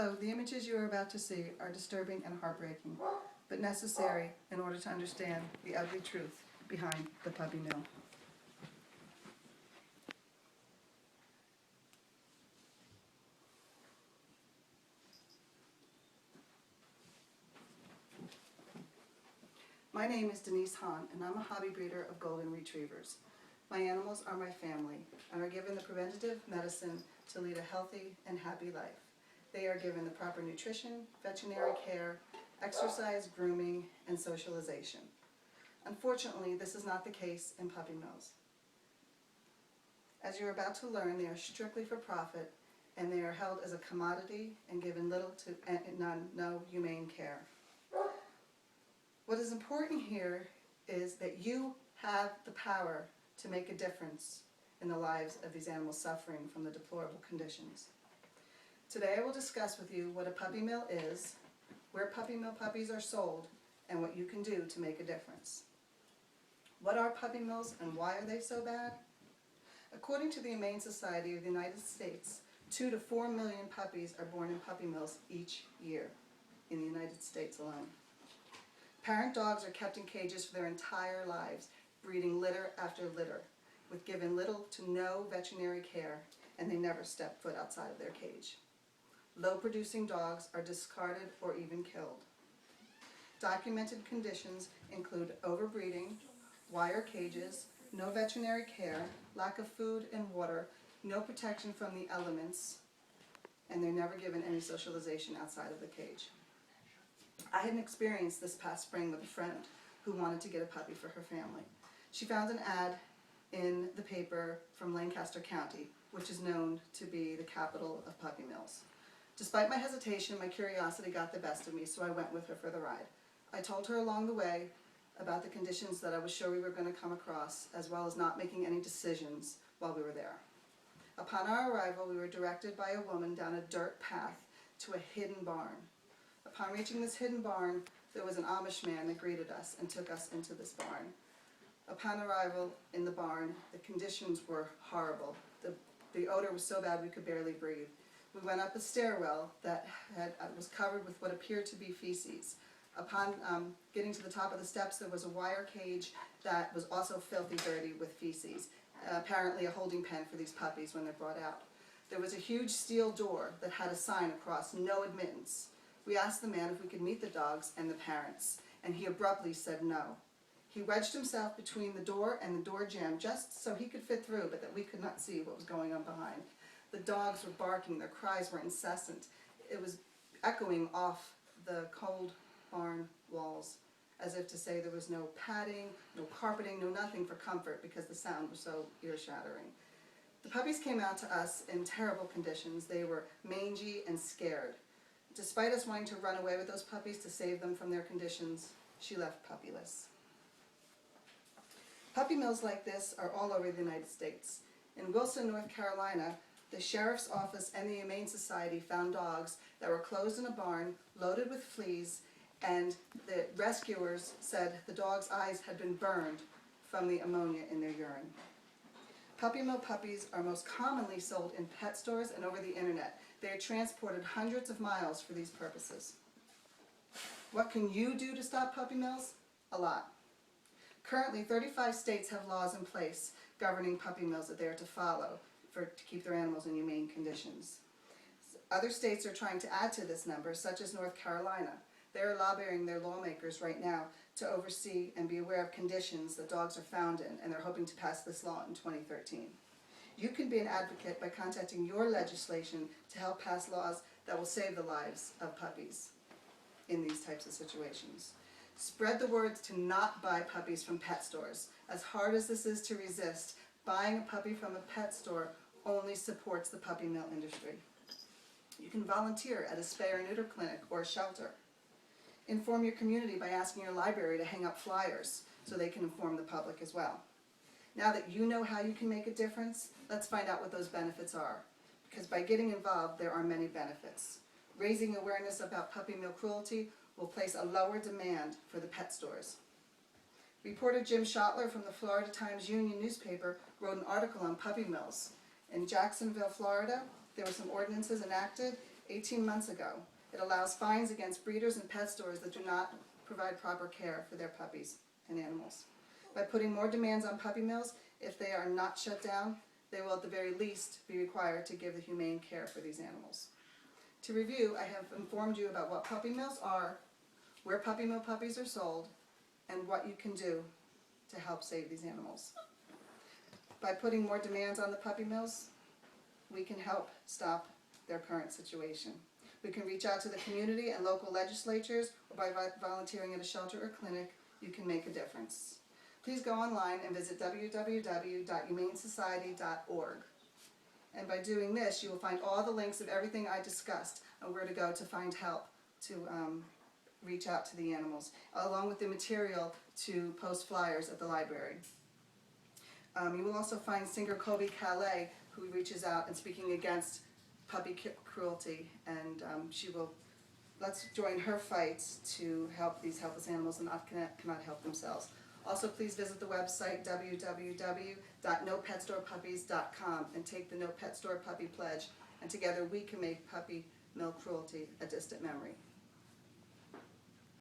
Hello, the images you are about to see are disturbing and heartbreaking, but necessary in order to understand the ugly truth behind the puppy mill. My name is Denise Hahn, and I'm a hobby breeder of golden retrievers. My animals are my family and are given the preventative medicine to lead a healthy and happy life. They are given the proper nutrition, veterinary care, exercise, grooming, and socialization. Unfortunately, this is not the case in puppy mills. As you're about to learn, they are strictly for profit, and they are held as a commodity and given little to no humane care. What is important here is that you have the power to make a difference in the lives of these animals suffering from the deplorable conditions. Today I will discuss with you what a puppy mill is, where puppy mill puppies are sold, and what you can do to make a difference. What are puppy mills and why are they so bad? According to the Humane Society of the United States, 2 to 4 million puppies are born in puppy mills each year in the United States alone. Parent dogs are kept in cages for their entire lives, breeding litter after litter, with given little to no veterinary care, and they never step foot outside of their cage. Low-producing dogs are discarded or even killed. Documented conditions include overbreeding, wire cages, no veterinary care, lack of food and water, no protection from the elements, and they're never given any socialization outside of the cage. I had an experience this past spring with a friend who wanted to get a puppy for her family. She found an ad in the paper from Lancaster County, which is known to be the capital of puppy mills. Despite my hesitation, my curiosity got the best of me, so I went with her for the ride. I told her along the way about the conditions that I was sure we were going to come across, as well as not making any decisions while we were there. Upon our arrival, we were directed by a woman down a dirt path to a hidden barn. Upon reaching this hidden barn, there was an Amish man that greeted us and took us into this barn. Upon arrival in the barn, the conditions were horrible. The odor was so bad we could barely breathe. We went up a stairwell that was covered with what appeared to be feces. Upon getting to the top of the steps, there was a wire cage that was also filthy dirty with feces, apparently a holding pen for these puppies when they're brought out. There was a huge steel door that had a sign across, "No admittance." We asked the man if we could meet the dogs and the parents, and he abruptly said no. He wedged himself between the door and the door jamb just so he could fit through, but that we could not see what was going on behind. The dogs were barking, their cries were incessant. It was echoing off the cold barn walls, as if to say there was no padding, no carpeting, no nothing for comfort because the sound was so ear-shattering. The puppies came out to us in terrible conditions. They were mangy and scared. Despite us wanting to run away with those puppies to save them from their conditions, she left puppyless. Puppy mills like this are all over the United States. In Wilson, North Carolina, the Sheriff's Office and the Humane Society found dogs that were closed in a barn, loaded with fleas, and the rescuers said the dogs' eyes had been burned from the ammonia in their urine. Puppy mill puppies are most commonly sold in pet stores and over the internet. They are transported hundreds of miles for these purposes. What can you do to stop puppy mills? A lot. Currently, 35 states have laws in place governing puppy mills that they are to follow to keep their animals in humane conditions. Other states are trying to add to this number, such as North Carolina. They are lobbying their lawmakers right now to oversee and be aware of conditions that dogs are found in, and they're hoping to pass this law in 2013. You can be an advocate by contacting your legislation to help pass laws that will save the lives of puppies in these types of situations. Spread the word to not buy puppies from pet stores. As hard as this is to resist, buying a puppy from a pet store only supports the puppy mill industry. You can volunteer at a spay or neuter clinic or a shelter. Inform your community by asking your library to hang up flyers so they can inform the public as well. Now that you know how you can make a difference, let's find out what those benefits are. Because by getting involved, there are many benefits. Raising awareness about puppy mill cruelty will place a lower demand for the pet stores. Reporter Jim Schottler from the Florida Times-Union newspaper wrote an article on puppy mills. In Jacksonville, Florida, there were some ordinances enacted. 18 months ago. It allows fines against breeders and pet stores that do not provide proper care for their puppies and animals. By putting more demands on puppy mills, if they are not shut down, they will at the very least be required to give the humane care for these animals. To review, I have informed you about what puppy mills are, where puppy mill puppies are sold, and what you can do to help save these animals. By putting more demands on the puppy mills, we can help stop their current situation. We can reach out to the community and local legislatures, or by volunteering at a shelter or clinic, you can make a difference. Please go online and visit www.humanesociety.org. And by doing this, you will find all the links of everything I discussed and where to go to find help to reach out to the animals, along with the material to post flyers at the library. You will also find singer Colby Calais, who reaches out and speaking against puppy cruelty, and let's join her fights to help these helpless animals that cannot help themselves. Also, please visit the website www.nopetstorepuppies.com and take the No Pet Store Puppy Pledge, and together we can make puppy mill cruelty a distant memory.